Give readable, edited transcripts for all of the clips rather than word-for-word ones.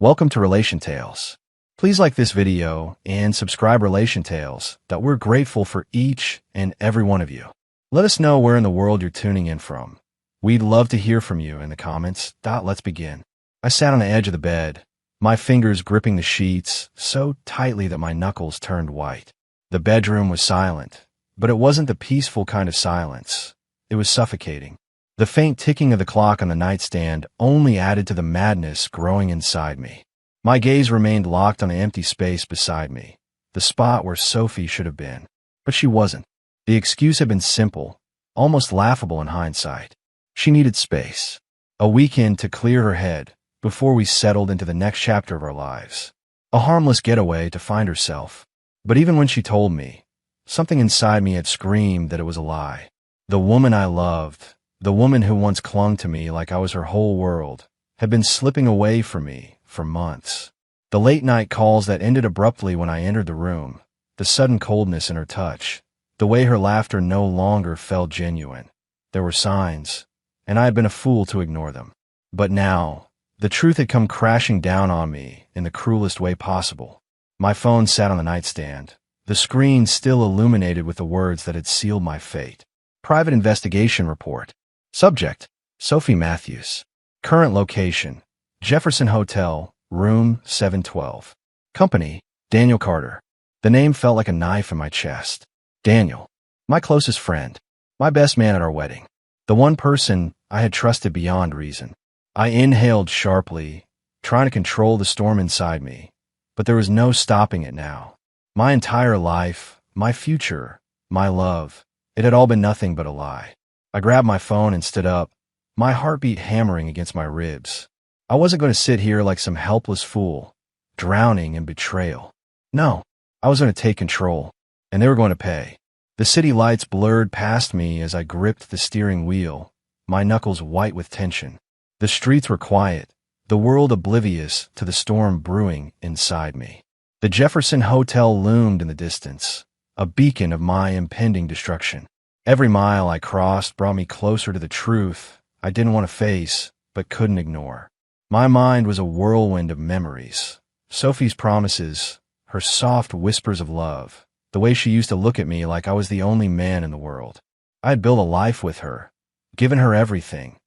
Welcome to Relation Tales. Please like this video and subscribe Relation Tales that we're grateful for each and every one of you. Let us know where in the world you're tuning in from. We'd love to hear from you in the comments. Let's begin. I sat on the edge of the bed, my fingers gripping the sheets so tightly that my knuckles turned white. The bedroom was silent, but it wasn't the peaceful kind of silence. It was suffocating. The faint ticking of the clock on the nightstand only added to the madness growing inside me. My gaze remained locked on the empty space beside me, the spot where Sophie should have been. But she wasn't. The excuse had been simple, almost laughable in hindsight. She needed space, a weekend to clear her head before we settled into the next chapter of our lives. A harmless getaway to find herself. But even when she told me, something inside me had screamed that it was a lie. The woman I loved, the woman who once clung to me like I was her whole world, had been slipping away from me for months. The late-night calls that ended abruptly when I entered the room, the sudden coldness in her touch, the way her laughter no longer felt genuine. There were signs, and I had been a fool to ignore them. But now, the truth had come crashing down on me in the cruelest way possible. My phone sat on the nightstand, the screen still illuminated with the words that had sealed my fate. Private investigation report. Subject: Sophie Matthews. Current location: Jefferson Hotel, room 712. Company: Daniel Carter. The name felt like a knife in my chest. Daniel, my closest friend, my best man at our wedding, the one person I had trusted beyond reason. I inhaled sharply, trying to control the storm inside me, but there was no stopping it now. My entire life, my future, my love, it had all been nothing but a lie. I grabbed my phone and stood up, my heartbeat hammering against my ribs. I wasn't going to sit here like some helpless fool, drowning in betrayal. No, I was going to take control, and they were going to pay. The city lights blurred past me as I gripped the steering wheel, my knuckles white with tension. The streets were quiet, the world oblivious to the storm brewing inside me. The Jefferson Hotel loomed in the distance, a beacon of my impending destruction. Every mile I crossed brought me closer to the truth I didn't want to face, but couldn't ignore. My mind was a whirlwind of memories. Sophie's promises, her soft whispers of love, the way she used to look at me like I was the only man in the world. I had built a life with her, given her everything,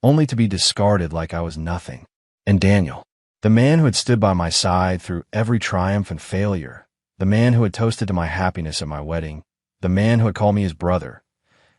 only to be discarded like I was nothing. And Daniel, the man who had stood by my side through every triumph and failure, the man who had toasted to my happiness at my wedding, the man who had called me his brother,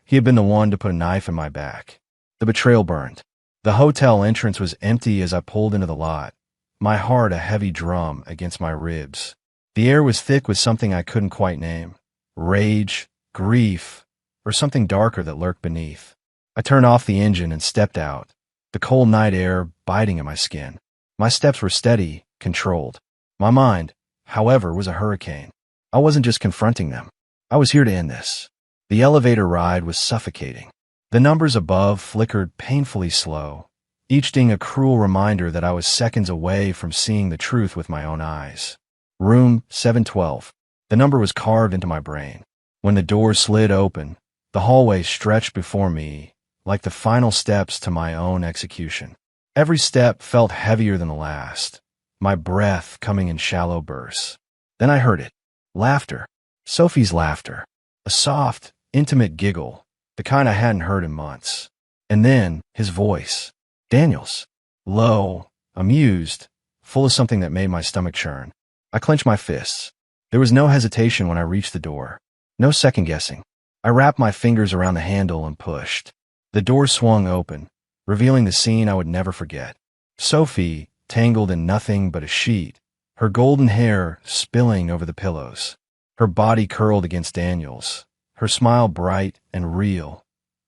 he had been the one to put a knife in my back. The betrayal burned. The hotel entrance was empty as I pulled into the lot, my heart a heavy drum against my ribs. The air was thick with something I couldn't quite name. Rage, grief, or something darker that lurked beneath. I turned off the engine and stepped out, the cold night air biting at my skin. My steps were steady, controlled. My mind, however, was a hurricane. I wasn't just confronting them. I was here to end this. The elevator ride was suffocating. The numbers above flickered painfully slow, each ding a cruel reminder that I was seconds away from seeing the truth with my own eyes. Room 712. The number was carved into my brain. When the door slid open, the hallway stretched before me like the final steps to my own execution. Every step felt heavier than the last, my breath coming in shallow bursts. Then I heard it. Laughter. Sophie's laughter. A soft, intimate giggle, the kind I hadn't heard in months. And then his voice. Daniel's. Low, amused, full of something that made my stomach churn. I clenched my fists. There was no hesitation when I reached the door. No second guessing. I wrapped my fingers around the handle and pushed. The door swung open, revealing the scene I would never forget. Sophie, tangled in nothing but a sheet, her golden hair spilling over the pillows. Her body curled against Daniel's, her smile bright and real,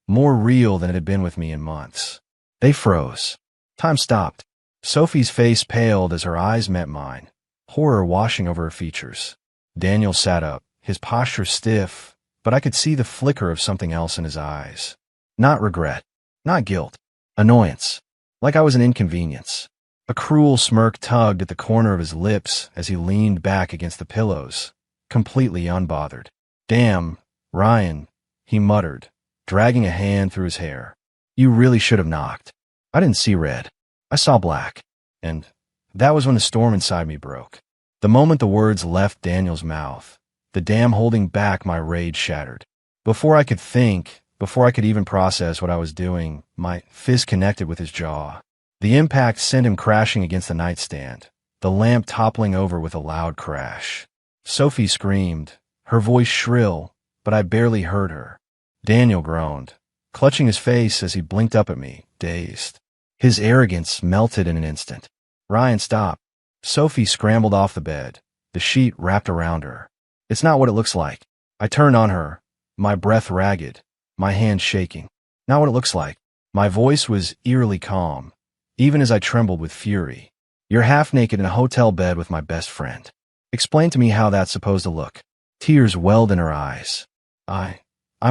more real than it had been with me in months. They froze. Time stopped. Sophie's face paled as her eyes met mine, horror washing over her features. Daniel sat up, his posture stiff, but I could see the flicker of something else in his eyes. Not regret, not guilt, annoyance, like I was an inconvenience. A cruel smirk tugged at the corner of his lips as he leaned back against the pillows, completely unbothered. Damn, Ryan, he muttered, dragging a hand through his hair. You really should have knocked. I didn't see red. I saw black. And That was when the storm inside me broke. The moment the words left Daniel's mouth, the dam holding back my rage shattered. Before I could think, before I could even process what I was doing, my fist connected with his jaw. The impact sent him crashing against the nightstand, the lamp toppling over with a loud crash. Sophie screamed, her voice shrill, but I barely heard her. Daniel groaned, clutching his face as he blinked up at me, dazed. His arrogance melted in an instant. Ryan, stop. Sophie scrambled off the bed, the sheet wrapped around her. It's not what it looks like. I turned on her, my breath ragged, my hands shaking. Not what it looks like. My voice was eerily calm, even as I trembled with fury. You're half naked in a hotel bed with my best friend. Explain to me how that's supposed to look. Tears welled in her eyes. I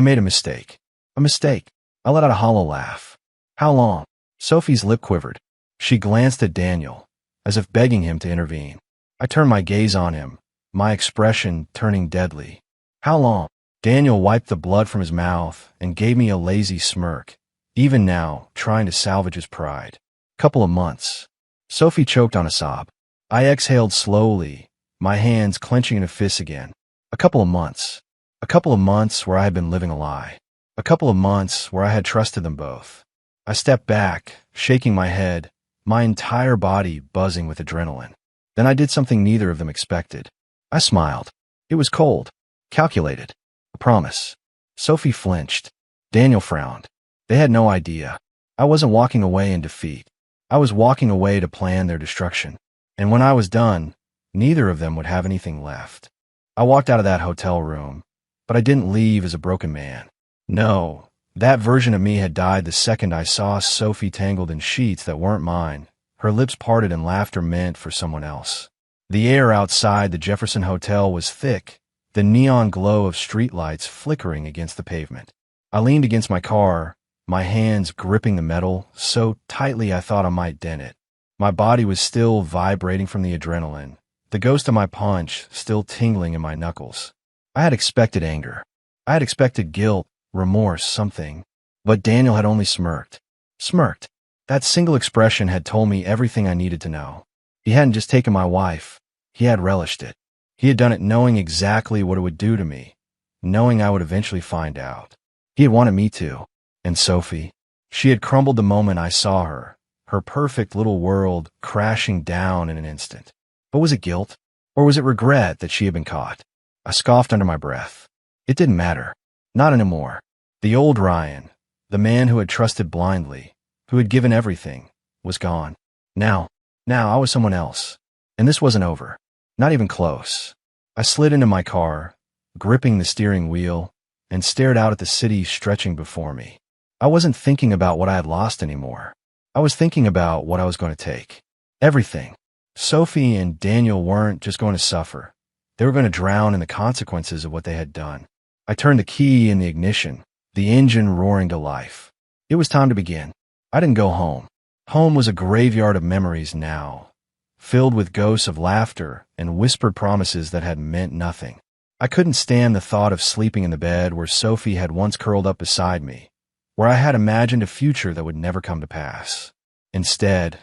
made a mistake. A mistake. I let out a hollow laugh. How long? Sophie's lip quivered. She glanced at Daniel, as if begging him to intervene. I turned my gaze on him, my expression turning deadly. How long? Daniel wiped the blood from his mouth and gave me a lazy smirk, even now trying to salvage his pride. Couple of months. Sophie choked on a sob. I exhaled slowly, my hands clenching into fists again. A couple of months. A couple of months where I had been living a lie. A couple of months where I had trusted them both. I stepped back, shaking my head, my entire body buzzing with adrenaline. Then I did something neither of them expected. I smiled. It was cold, calculated. A promise. Sophie flinched. Daniel frowned. They had no idea. I wasn't walking away in defeat. I was walking away to plan their destruction. And when I was done, neither of them would have anything left. I walked out of that hotel room, but I didn't leave as a broken man. No, that version of me had died the second I saw Sophie tangled in sheets that weren't mine, her lips parted in laughter meant for someone else. The air outside the Jefferson Hotel was thick, the neon glow of streetlights flickering against the pavement. I leaned against my car, my hands gripping the metal so tightly I thought I might dent it. My body was still vibrating from the adrenaline, the ghost of my punch still tingling in my knuckles. I had expected anger. I had expected guilt, remorse, something. But Daniel had only smirked. Smirked. That single expression had told me everything I needed to know. He hadn't just taken my wife. He had relished it. He had done it knowing exactly what it would do to me, knowing I would eventually find out. He had wanted me to. And Sophie, she had crumbled the moment I saw her, her perfect little world crashing down in an instant. But was it guilt? Or was it regret that she had been caught? I scoffed under my breath. It didn't matter. Not anymore. The old Ryan, the man who had trusted blindly, who had given everything, was gone. Now I was someone else. And this wasn't over. Not even close. I slid into my car, gripping the steering wheel, and stared out at the city stretching before me. I wasn't thinking about what I had lost anymore. I was thinking about what I was going to take. Everything. Sophie and Daniel weren't just going to suffer. They were going to drown in the consequences of what they had done. I turned the key in the ignition, the engine roaring to life. It was time to begin. I didn't go home. Home was a graveyard of memories now, filled with ghosts of laughter and whispered promises that had meant nothing. I couldn't stand the thought of sleeping in the bed where Sophie had once curled up beside me, where I had imagined a future that would never come to pass. Instead,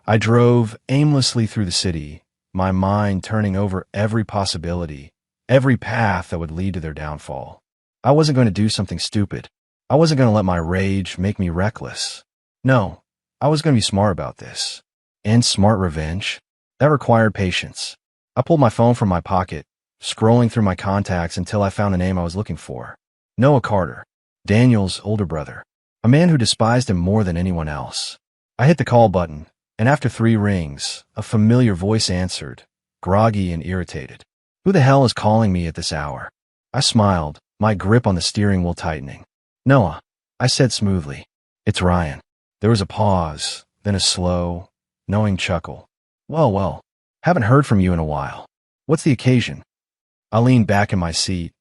I drove aimlessly through the city, my mind turning over every possibility, every path that would lead to their downfall. I wasn't going to do something stupid. I wasn't going to let my rage make me reckless. No, I was going to be smart about this. And smart revenge? That required patience. I pulled my phone from my pocket, scrolling through my contacts until I found the name I was looking for. Noah Carter, Daniel's older brother, a man who despised him more than anyone else. I hit the call button, and after 3 rings, a familiar voice answered, groggy and irritated. Who the hell is calling me at this hour? I smiled, my grip on the steering wheel tightening. Noah, I said smoothly. It's Ryan. There was a pause, then a slow, knowing chuckle. Well, haven't heard from you in a while. What's the occasion? I leaned back in my seat,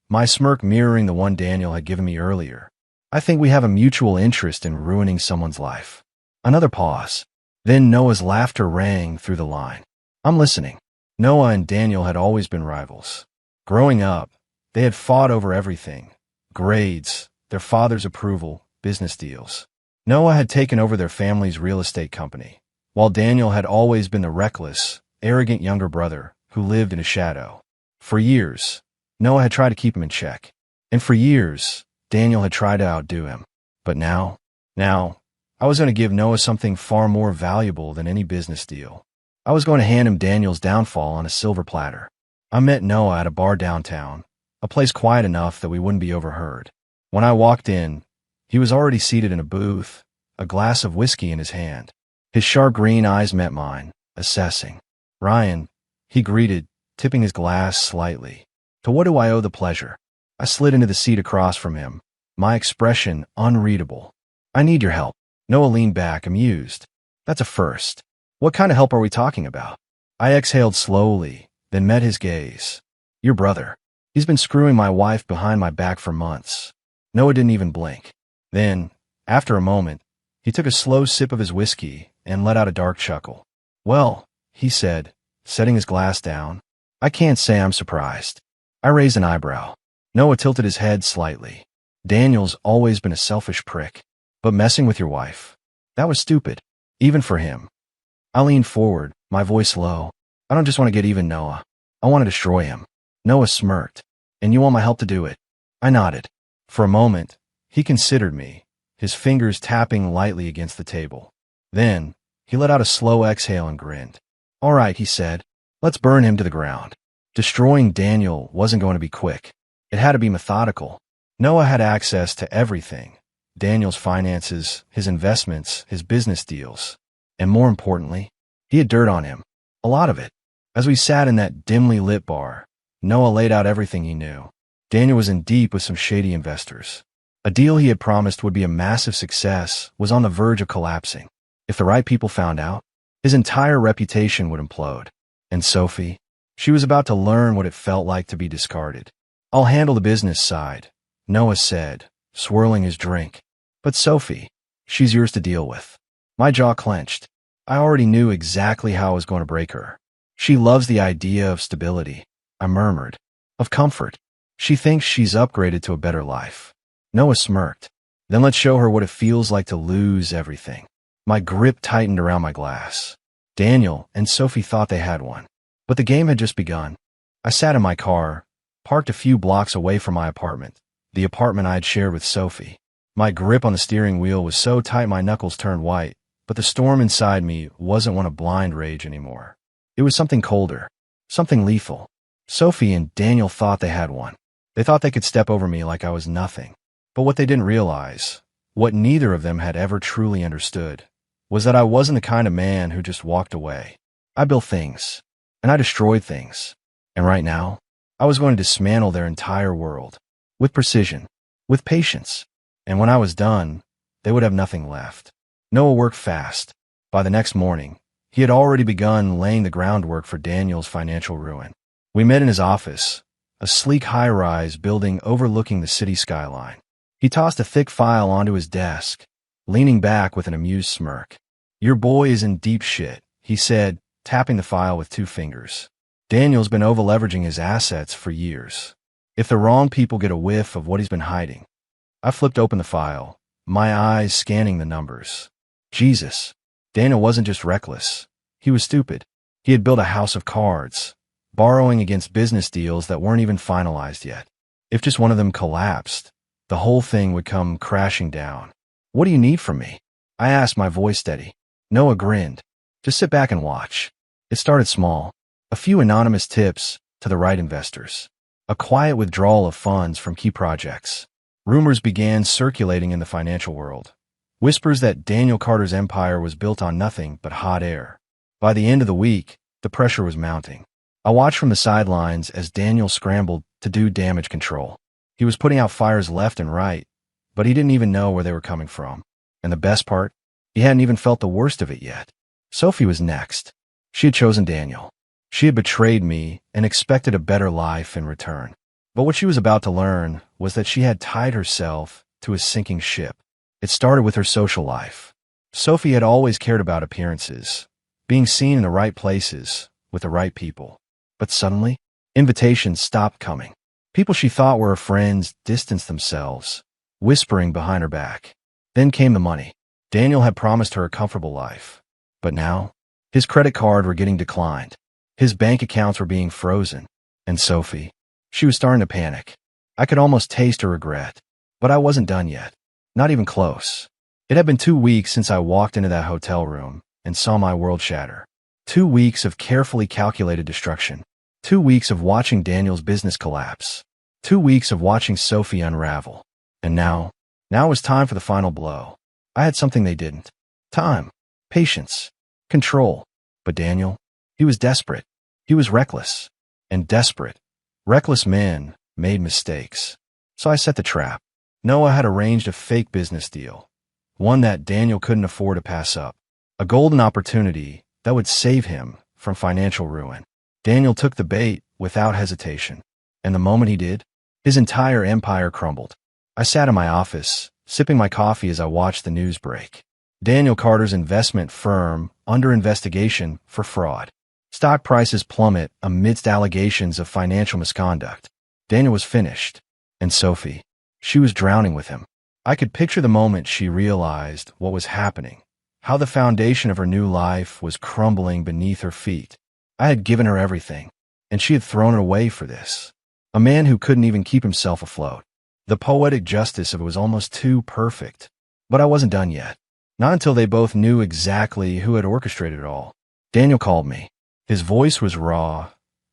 my smirk mirroring the one Daniel had given me earlier. I think we have a mutual interest in ruining someone's life. Another pause. Then Noah's laughter rang through the line. I'm listening. Noah and Daniel had always been rivals. Growing up, they had fought over everything. Grades, their father's approval, business deals. Noah had taken over their family's real estate company, while Daniel had always been the reckless, arrogant younger brother who lived in his shadow. For years, Noah had tried to keep him in check. And for years, Daniel had tried to outdo him. But now, I was going to give Noah something far more valuable than any business deal. I was going to hand him Daniel's downfall on a silver platter. I met Noah at a bar downtown, a place quiet enough that we wouldn't be overheard. When I walked in, he was already seated in a booth, a glass of whiskey in his hand. His sharp green eyes met mine, assessing. "Ryan," he greeted, tipping his glass slightly. "To what do I owe the pleasure?" I slid into the seat across from him, my expression unreadable. "I need your help." Noah leaned back, amused. "That's a first. What kind of help are we talking about?" I exhaled slowly, then met his gaze. "Your brother. He's been screwing my wife behind my back for months." Noah didn't even blink. Then, after a moment, he took a slow sip of his whiskey and let out a dark chuckle. "Well," he said, setting his glass down, "I can't say I'm surprised." I raised an eyebrow. Noah tilted his head slightly. "Daniel's always been a selfish prick. But messing with your wife, that was stupid, even for him." I leaned forward, my voice low. "I don't just want to get even, Noah. I want to destroy him." Noah smirked. "And you want my help to do it?" I nodded. For a moment, he considered me, his fingers tapping lightly against the table. Then, he let out a slow exhale and grinned. "All right," he said. "Let's burn him to the ground." Destroying Daniel wasn't going to be quick. It had to be methodical. Noah had access to everything. Daniel's finances, his investments, his business deals. And more importantly, he had dirt on him. A lot of it. As we sat in that dimly lit bar, Noah laid out everything he knew. Daniel was in deep with some shady investors. A deal he had promised would be a massive success was on the verge of collapsing. If the right people found out, his entire reputation would implode. And Sophie, she was about to learn what it felt like to be discarded. "I'll handle the business side," Noah said, swirling his drink. "But Sophie, she's yours to deal with." My jaw clenched. I already knew exactly how I was going to break her. "She loves the idea of stability," I murmured. "Of comfort. She thinks she's upgraded to a better life." Noah smirked. "Then let's show her what it feels like to lose everything." My grip tightened around my glass. Daniel and Sophie thought they had one. But the game had just begun. I sat in my car, parked a few blocks away from my apartment, the apartment I had shared with Sophie. My grip on the steering wheel was so tight my knuckles turned white, but the storm inside me wasn't one of blind rage anymore. It was something colder, something lethal. Sophie and Daniel thought they had one. They thought they could step over me like I was nothing. But what they didn't realize, what neither of them had ever truly understood, was that I wasn't the kind of man who just walked away. I built things, and I destroyed things. And right now, I was going to dismantle their entire world. With precision, with patience. And when I was done, they would have nothing left. Noah worked fast. By the next morning, he had already begun laying the groundwork for Daniel's financial ruin. We met in his office, a sleek high-rise building overlooking the city skyline. He tossed a thick file onto his desk, leaning back with an amused smirk. "Your boy is in deep shit," he said, tapping the file with 2 fingers. "Daniel's been over-leveraging his assets for years. If the wrong people get a whiff of what he's been hiding." I flipped open the file, my eyes scanning the numbers. Jesus, Daniel wasn't just reckless. He was stupid. He had built a house of cards, borrowing against business deals that weren't even finalized yet. If just one of them collapsed, the whole thing would come crashing down. "What do you need from me?" I asked, my voice steady. Noah grinned. "Just sit back and watch." It started small. A few anonymous tips to the right investors. A quiet withdrawal of funds from key projects. Rumors began circulating in the financial world. Whispers that Daniel Carter's empire was built on nothing but hot air. By the end of the week, the pressure was mounting. I watched from the sidelines as Daniel scrambled to do damage control. He was putting out fires left and right, but he didn't even know where they were coming from. And the best part, he hadn't even felt the worst of it yet. Sophie was next. She had chosen Daniel. She had betrayed me and expected a better life in return. But what she was about to learn was that she had tied herself to a sinking ship. It started with her social life. Sophie had always cared about appearances, being seen in the right places with the right people. But suddenly, invitations stopped coming. People she thought were her friends distanced themselves, whispering behind her back. Then came the money. Daniel had promised her a comfortable life. But now, his credit card were getting declined. His bank accounts were being frozen. And Sophie, she was starting to panic. I could almost taste her regret. But I wasn't done yet. Not even close. It had been 2 weeks since I walked into that hotel room and saw my world shatter. 2 weeks of carefully calculated destruction. 2 weeks of watching Daniel's business collapse. 2 weeks of watching Sophie unravel. And now it was time for the final blow. I had something they didn't. Time. Patience. Control. But Daniel, he was desperate. He was reckless. And desperate, reckless men made mistakes. So I set the trap. Noah had arranged a fake business deal. One that Daniel couldn't afford to pass up. A golden opportunity that would save him from financial ruin. Daniel took the bait without hesitation. And the moment he did, his entire empire crumbled. I sat in my office, sipping my coffee as I watched the news break. Daniel Carter's investment firm under investigation for fraud. Stock prices plummet amidst allegations of financial misconduct. Daniel was finished. And Sophie, she was drowning with him. I could picture the moment she realized what was happening, how the foundation of her new life was crumbling beneath her feet. I had given her everything, and she had thrown it away for this. A man who couldn't even keep himself afloat. The poetic justice of it was almost too perfect. But I wasn't done yet. Not until they both knew exactly who had orchestrated it all. Daniel called me. His voice was raw,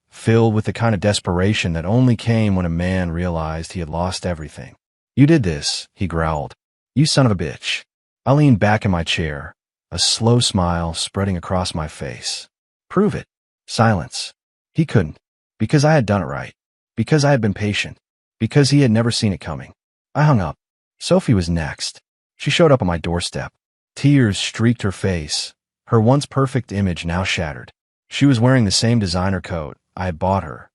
filled with the kind of desperation that only came when a man realized he had lost everything. "You did this," he growled. "You son of a bitch." I leaned back in my chair, a slow smile spreading across my face. "Prove it." Silence. He couldn't. Because I had done it right. Because I had been patient. Because he had never seen it coming. I hung up. Sophie was next. She showed up on my doorstep. Tears streaked her face, her once perfect image now shattered. She was wearing the same designer coat I had bought her.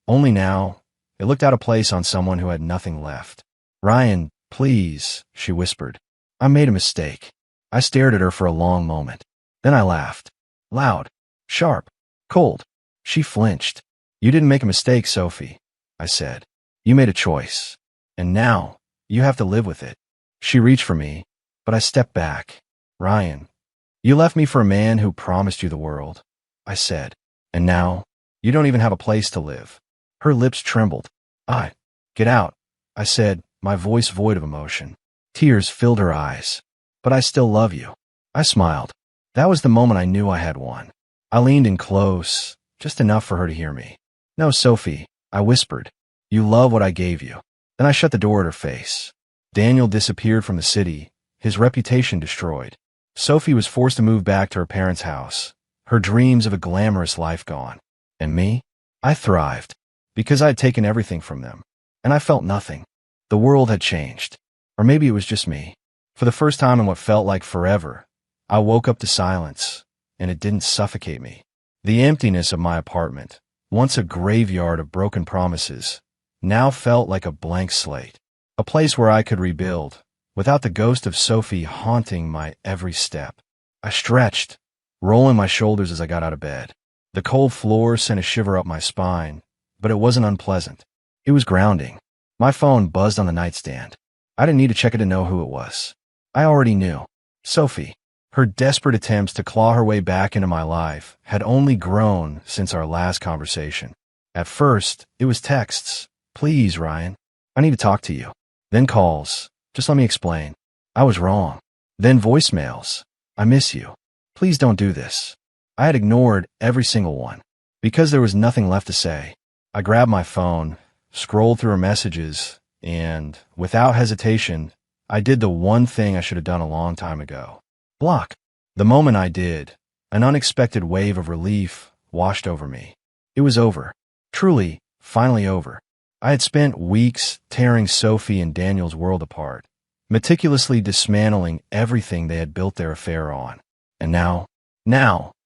Only now, it looked out of place on someone who had nothing left. "Ryan, please," she whispered. "I made a mistake." I stared at her for a long moment. Then I laughed. Loud, sharp, cold. She flinched. "You didn't make a mistake, Sophie," I said. "You made a choice. And now, you have to live with it." She reached for me, but I stepped back. "Ryan, you left me for a man who promised you the world," I said. "And now, you don't even have a place to live." Her lips trembled. Get out," I said, my voice void of emotion. Tears filled her eyes. "But I still love you." I smiled. That was the moment I knew I had won. I leaned in close, just enough for her to hear me. "No, Sophie," I whispered. "You love what I gave you." Then I shut the door at her face. Daniel disappeared from the city, his reputation destroyed. Sophie was forced to move back to her parents' house, her dreams of a glamorous life gone. And me? I thrived, because I had taken everything from them. And I felt nothing. The world had changed. Or maybe it was just me. For the first time in what felt like forever, I woke up to silence, and it didn't suffocate me. The emptiness of my apartment, once a graveyard of broken promises, now felt like a blank slate. A place where I could rebuild, without the ghost of Sophie haunting my every step. I stretched, rolling my shoulders as I got out of bed. The cold floor sent a shiver up my spine, but it wasn't unpleasant. It was grounding. My phone buzzed on the nightstand. I didn't need to check it to know who it was. I already knew. Sophie. Her desperate attempts to claw her way back into my life had only grown since our last conversation. At first, it was texts. "Please, Ryan, I need to talk to you." Then calls. "Just let me explain. I was wrong." Then voicemails. "I miss you. Please don't do this." I had ignored every single one. Because there was nothing left to say, I grabbed my phone, scrolled through her messages, and, without hesitation, I did the one thing I should have done a long time ago. Block. The moment I did, an unexpected wave of relief washed over me. It was over. Truly, finally over. I had spent weeks tearing Sophie and Daniel's world apart, meticulously dismantling everything they had built their affair on. And now,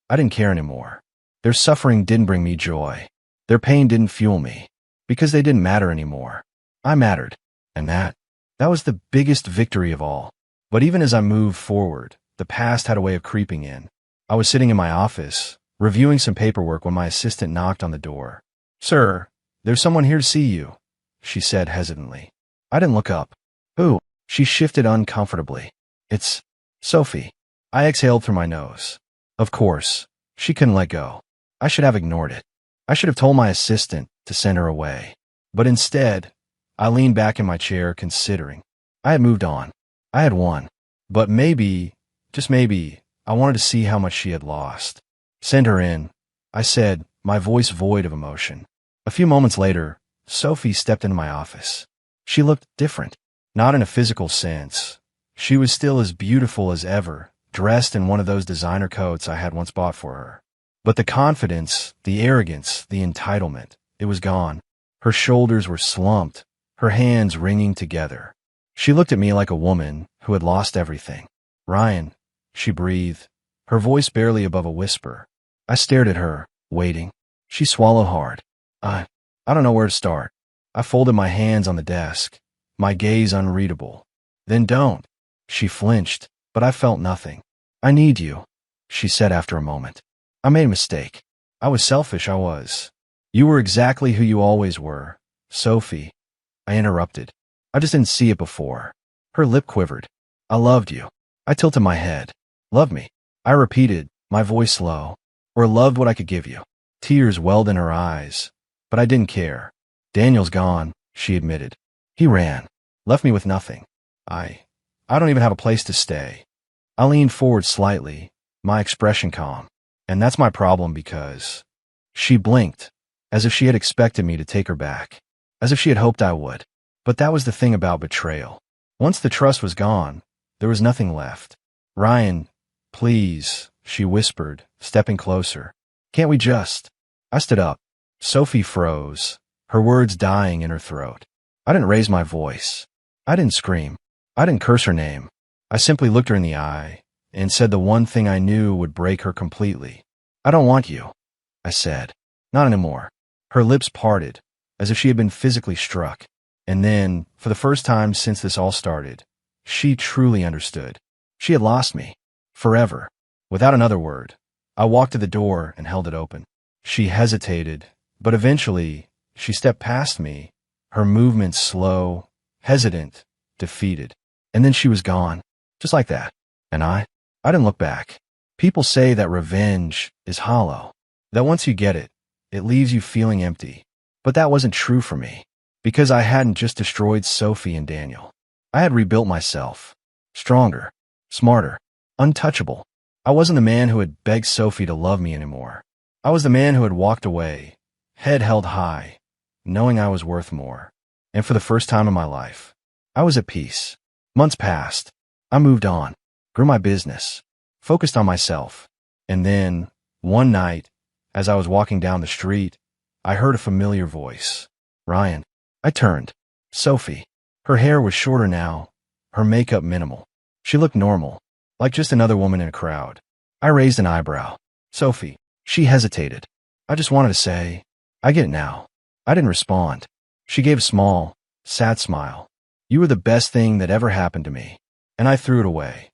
I didn't care anymore. Their suffering didn't bring me joy. Their pain didn't fuel me, because they didn't matter anymore. I mattered, and that was the biggest victory of all. But even as I moved forward, the past had a way of creeping in. I was sitting in my office, reviewing some paperwork when my assistant knocked on the door. "Sir, there's someone here to see you," she said hesitantly. I didn't look up. "Who?" She shifted uncomfortably. "It's Sophie." I exhaled through my nose. Of course, she couldn't let go. I should have ignored it. I should have told my assistant to send her away. But instead, I leaned back in my chair considering. I had moved on. I had won. But maybe, just maybe, I wanted to see how much she had lost. Send her in, I said, my voice void of emotion. A few moments later, Sophie stepped into my office. She looked different, not in a physical sense. She was still as beautiful as ever, dressed in one of those designer coats I had once bought for her. But the confidence, the arrogance, the entitlement, it was gone. Her shoulders were slumped, her hands wringing together. She looked at me like a woman who had lost everything. Ryan, she breathed, her voice barely above a whisper. I stared at her, waiting. She swallowed hard. I don't know where to start. I folded my hands on the desk, my gaze unreadable. Then don't. She flinched, but I felt nothing. I need you, she said after a moment. I made a mistake. I was selfish, I was. You were exactly who you always were, Sophie. I interrupted. I just didn't see it before. Her lip quivered. I loved you. I tilted my head. Love me. I repeated, my voice low. Or loved what I could give you. Tears welled in her eyes. But I didn't care. Daniel's gone, she admitted. He ran. Left me with nothing. I don't even have a place to stay. I leaned forward slightly, my expression calm. And that's my problem because... She blinked, as if she had expected me to take her back. As if she had hoped I would. But that was the thing about betrayal. Once the trust was gone, there was nothing left. Ryan, please, she whispered, stepping closer. Can't we just... I stood up. Sophie froze, her words dying in her throat. I didn't raise my voice. I didn't scream. I didn't curse her name. I simply looked her in the eye and said the one thing I knew would break her completely. I don't want you, I said. Not anymore. Her lips parted, as if she had been physically struck. And then, for the first time since this all started, she truly understood. She had lost me. Forever. Without another word, I walked to the door and held it open. She hesitated, but eventually, she stepped past me, her movements slow, hesitant, defeated. And then she was gone, just like that. And I didn't look back. People say that revenge is hollow, that once you get it, it leaves you feeling empty. But that wasn't true for me, because I hadn't just destroyed Sophie and Daniel. I had rebuilt myself, stronger, smarter, untouchable. I wasn't the man who had begged Sophie to love me anymore. I was the man who had walked away, head held high, knowing I was worth more. And for the first time in my life, I was at peace. Months passed. I moved on, grew my business, focused on myself. And then, one night, as I was walking down the street, I heard a familiar voice. Ryan. I turned. Sophie. Her hair was shorter now, her makeup minimal. She looked normal, like just another woman in a crowd. I raised an eyebrow. Sophie. She hesitated. I just wanted to say, I get it now. I didn't respond. She gave a small, sad smile. You were the best thing that ever happened to me. And I threw it away.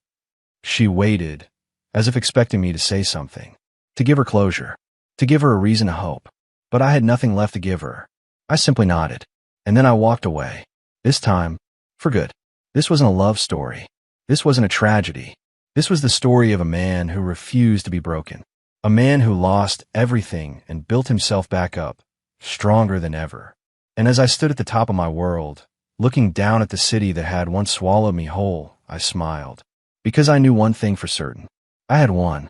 She waited, as if expecting me to say something, to give her closure, to give her a reason to hope. But I had nothing left to give her. I simply nodded. And then I walked away. This time, for good. This wasn't a love story. This wasn't a tragedy. This was the story of a man who refused to be broken. A man who lost everything and built himself back up, stronger than ever. And as I stood at the top of my world, looking down at the city that had once swallowed me whole, I smiled. Because I knew one thing for certain. I had won.